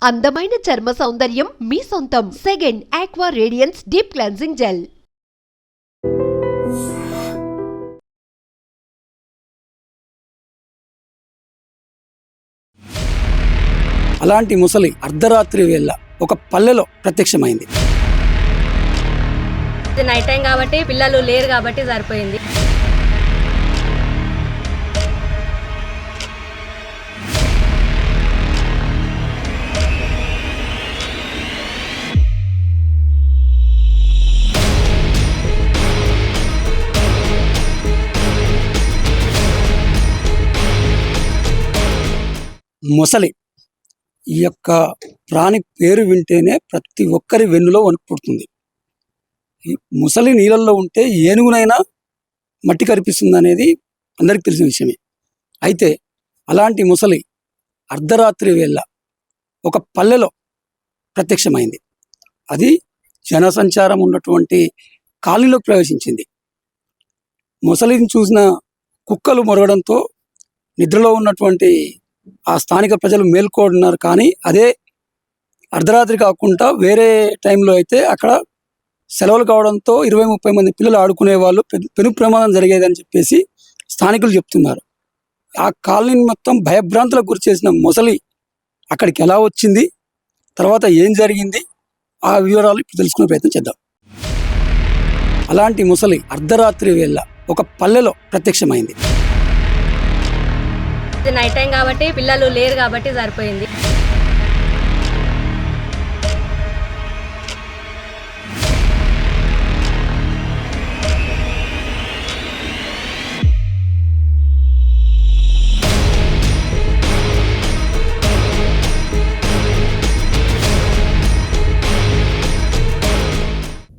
అందమైన చర్మ సౌందర్యం మీ సొంతం. Second aqua radiance deep cleansing gel. అలాంటి ముసలి అర్ధరాత్రి వేళ ఒక పల్లెలో ప్రత్యక్షమైంది. నైట్ టైం కాబట్టి పిల్లలు లేరు కాబట్టి సరిపోయింది. ముసలి ఈ యొక్క ప్రాణి పేరు వింటేనే ప్రతి ఒక్కరి వెన్నులో వణుకు పుడుతుంది. ఈ ముసలి నీళ్ళల్లో ఉంటే ఏనుగునైనా మట్టి కరిపిస్తుంది అనేది అందరికి తెలిసిన విషయమే. అయితే అలాంటి ముసలి అర్ధరాత్రి వేళ ఒక పల్లెలో ప్రత్యక్షమైంది. అది జనసంచారం ఉన్నటువంటి కాలనీలోకి ప్రవేశించింది. ముసలిని చూసిన కుక్కలు మొరగడంతో నిద్రలో ఉన్నటువంటి ఆ స్థానిక ప్రజలు మేల్కొన్నారు. కానీ అదే అర్ధరాత్రి కాకుండా వేరే టైంలో అయితే అక్కడ సెలవులు కావడంతో 20-30 మంది పిల్లలు ఆడుకునే వాళ్ళు, పెను ప్రమాదం జరిగేదని చెప్పేసి స్థానికులు చెప్తున్నారు. ఆ కాలనీ మొత్తం భయభ్రాంతులకు గురి చేసిన ముసలి అక్కడికి ఎలా వచ్చింది, తర్వాత ఏం జరిగింది, ఆ వివరాలు ఇప్పుడు తెలుసుకునే ప్రయత్నం చేద్దాం. అలాంటి ముసలి అర్ధరాత్రి వేళ ఒక పల్లెలో ప్రత్యక్షమైంది. నైట్ టైం కాబట్టి పిల్లలు లేరు కాబట్టి సరిపోయింది.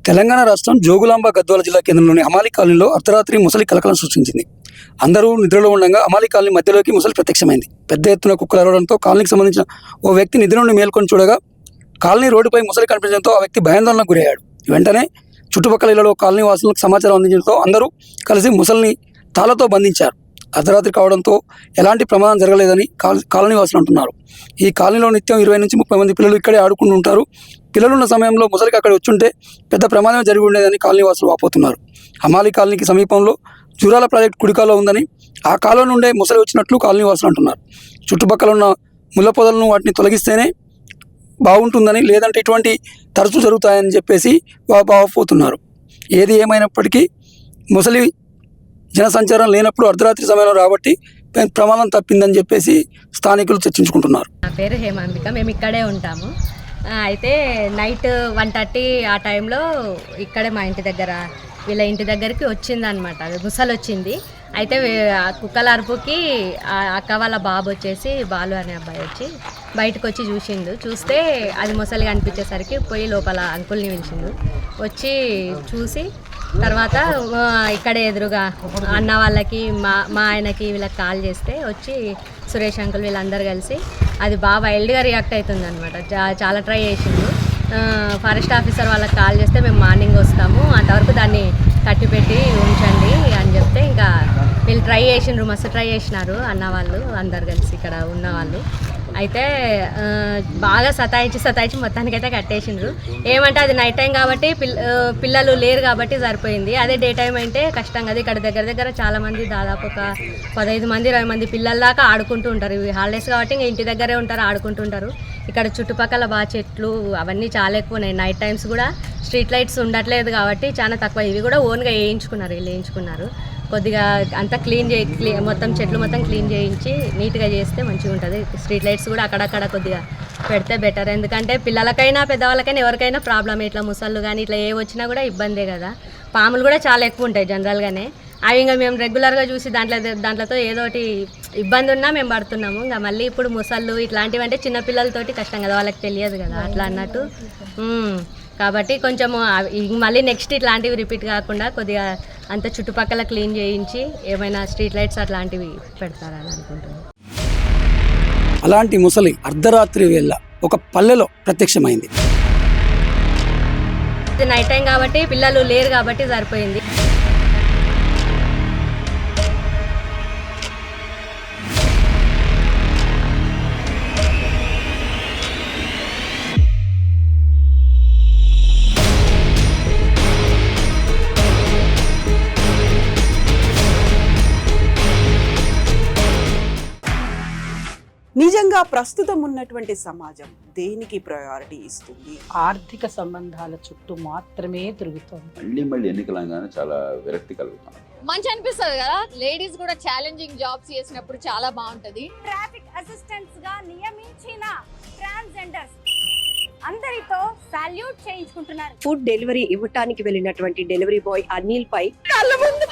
తెలంగాణ రాష్ట్రం జోగులాంబ గద్వాల జిల్లా కేంద్రంలోని అమాలి కాలనీలో అర్ధరాత్రి ముసలి కలకలం సృష్టించింది. అందరూ నిద్రలో ఉండగా అమాలి కాలనీ మధ్యలోకి ముసలి ప్రత్యక్షమైంది. పెద్ద ఎత్తున కుక్కలు అరవడంతో కాలనీకి సంబంధించిన ఓ వ్యక్తి నిద్ర నుండి మేల్కొని చూడగా కాలనీ రోడ్డుపై ముసలి కనిపించడంతో ఆ వ్యక్తి భయాందోళనకు గురయ్యాడు. వెంటనే చుట్టుపక్కల ఇళ్లలో కాలనీ వాసులకు సమాచారం అందించడంతో అందరూ కలిసి ముసలిని తాళ్లతో బంధించారు. అర్ధరాత్రి కావడంతో ఎలాంటి ప్రమాదం జరగలేదని కాలనీ వాసులు అంటున్నారు. ఈ కాలనీలో నిత్యం 20-30 మంది పిల్లలు ఇక్కడే ఆడుకుంటూ ఉంటారు. పిల్లలున్న సమయంలో ముసలికి అక్కడ వచ్చుంటే పెద్ద ప్రమాదం జరిగి ఉండేదని కాలనీ వాసులు వాపోతున్నారు. అమాలి కాలనీకి సమీపంలో జూరాల ప్రాజెక్టు కుడికాలో ఉందని, ఆ కాలం నుండే ముసలి వచ్చినట్లు కాలనీ వాసులు అంటున్నారు. చుట్టుపక్కల ఉన్న ముళ్ళ పొదలను వాటిని తొలగిస్తేనే బాగుంటుందని, లేదంటే ఇటువంటి తరచూ జరుగుతాయని చెప్పేసి వాపోతున్నారు. ఏది ఏమైనప్పటికీ ముసలి జనసంచారం లేనప్పుడు అర్ధరాత్రి సమయంలో రాబట్టి ప్రమాదం తప్పిందని చెప్పేసి స్థానికులు చర్చించుకుంటున్నారు. నా పేరు హేమాంబిక, మేము ఇక్కడే ఉంటాము. అయితే నైట్ 1:30 ఆ టైంలో ఇక్కడే మా ఇంటి దగ్గర వీళ్ళ ఇంటి దగ్గరికి వచ్చిందనమాట. ముసలి వచ్చింది. అయితే కుక్కల అరుపుకి అక్క వాళ్ళ బాబు వచ్చేసి, బాలు అనే అబ్బాయి వచ్చి బయటకు వచ్చి చూస్తే అది ముసలి కనిపించేసరికి పోయి లోపల అంకుల్ని పిలిచిండు. వచ్చి చూసి తర్వాత ఇక్కడ ఎదురుగా అన్న వాళ్ళకి మా ఆయనకి వీళ్ళకి కాల్ చేస్తే వచ్చి సురేష్ అంకుల్ వీళ్ళందరూ కలిసి అది బాగా వైల్డ్గా రియాక్ట్ అవుతుంది అనమాట. చాలా ట్రై చేసిండు. ఫారెస్ట్ ఆఫీసర్ వాళ్ళకి కాల్ చేస్తే మేము మార్నింగ్ వస్తాము, అంతవరకు దాన్ని కట్టిపెట్టి ఉంచండి అని చెప్తే ఇంకా వీళ్ళు ట్రై చేసిండ్రు, మస్తు ట్రై చేసినారు అన్న వాళ్ళు అందరు కలిసి ఇక్కడ ఉన్న వాళ్ళు. అయితే బాగా సతాయించి మొత్తానికైతే కట్టేసిండ్రు. ఏమంటే అది నైట్ టైం కాబట్టి పిల్లలు లేరు కాబట్టి సరిపోయింది. అదే డే టైం అంటే కష్టం కదా. ఇక్కడ దగ్గర చాలామంది, దాదాపు ఒక 15-20 మంది పిల్లల దాకా ఆడుకుంటూ ఉంటారు. ఇవి హాలిడేస్ కాబట్టి ఇంకా ఇంటి దగ్గరే ఉంటారు, ఆడుకుంటూ ఉంటారు. ఇక్కడ చుట్టుపక్కల బాగా చెట్లు అవన్నీ చాలా ఎక్కువ ఉన్నాయి. నైట్ టైమ్స్ కూడా స్ట్రీట్ లైట్స్ ఉండట్లేదు కాబట్టి చాలా తక్కువ. ఇవి కూడా ఓన్గా వేయించుకున్నారు. కొద్దిగా అంతా మొత్తం చెట్లు మొత్తం క్లీన్ చేయించి నీట్గా చేస్తే మంచిగా ఉంటుంది. స్ట్రీట్ లైట్స్ కూడా అక్కడక్కడ కొద్దిగా పెడితే బెటర్. ఎందుకంటే పిల్లలకైనా పెద్దవాళ్ళకైనా ఎవరికైనా ప్రాబ్లమ్. ఇట్లా ముసళ్ళు కానీ ఇట్లా ఏ వచ్చినా కూడా ఇబ్బందే కదా. పాములు కూడా చాలా ఎక్కువ ఉంటాయి జనరల్గానే. అవి ఇంకా మేము రెగ్యులర్గా చూసి దాంట్లతో ఏదో ఒకటి ఇబ్బంది ఉన్నా మేము పడుతున్నాము. ఇంకా మళ్ళీ ఇప్పుడు ముసళ్ళు ఇట్లాంటివి అంటే చిన్నపిల్లలతోటి కష్టం కదా, వాళ్ళకి తెలియదు కదా అట్లా అన్నట్టు. కాబట్టి కొంచెము మళ్ళీ నెక్స్ట్ ఇట్లాంటివి రిపీట్ కాకుండా కొద్దిగా అంత చుట్టుపక్కల క్లీన్ చేయించి ఏమైనా స్ట్రీట్ లైట్స్ అట్లాంటివి పెడతారని అనుకుంటున్నాను. అలాంటి ముసలి అర్ధరాత్రి వేళ ఒక పల్లెలో ప్రత్యక్షమైంది. నైట్ టైం కాబట్టి పిల్లలు లేరు కాబట్టి సరిపోయింది. నిజంగా ప్రస్తుతం ఉన్నటువంటి సమాజం దేనికి ప్రయారిటీ ఇస్తుంది? ఆర్థిక సంబంధాల చుట్టూ మాత్రమే తిరుగుతోంది. మళ్ళీ ఎన్నికలంగానే చాలా విరక్తి కలుగుతాను. మంచి అనిపిస్తుంది కదా, లేడీస్ కూడా ఛాలెంజింగ్ జాబ్స్ చేసినప్పుడు చాలా బాగుంటది. ట్రాఫిక్ అసిస్టెంట్స్ గా నియమించిన ట్రాన్స్జెండర్స్ అందరితో సాల్యూట్ చేయించుకుంటున్నారు. ఫుడ్ డెలివరీ ఇవ్వటానికి వెళ్ళినటువంటి డెలివరీ బాయ్ అనిల్ పై కళ్ళ ముందు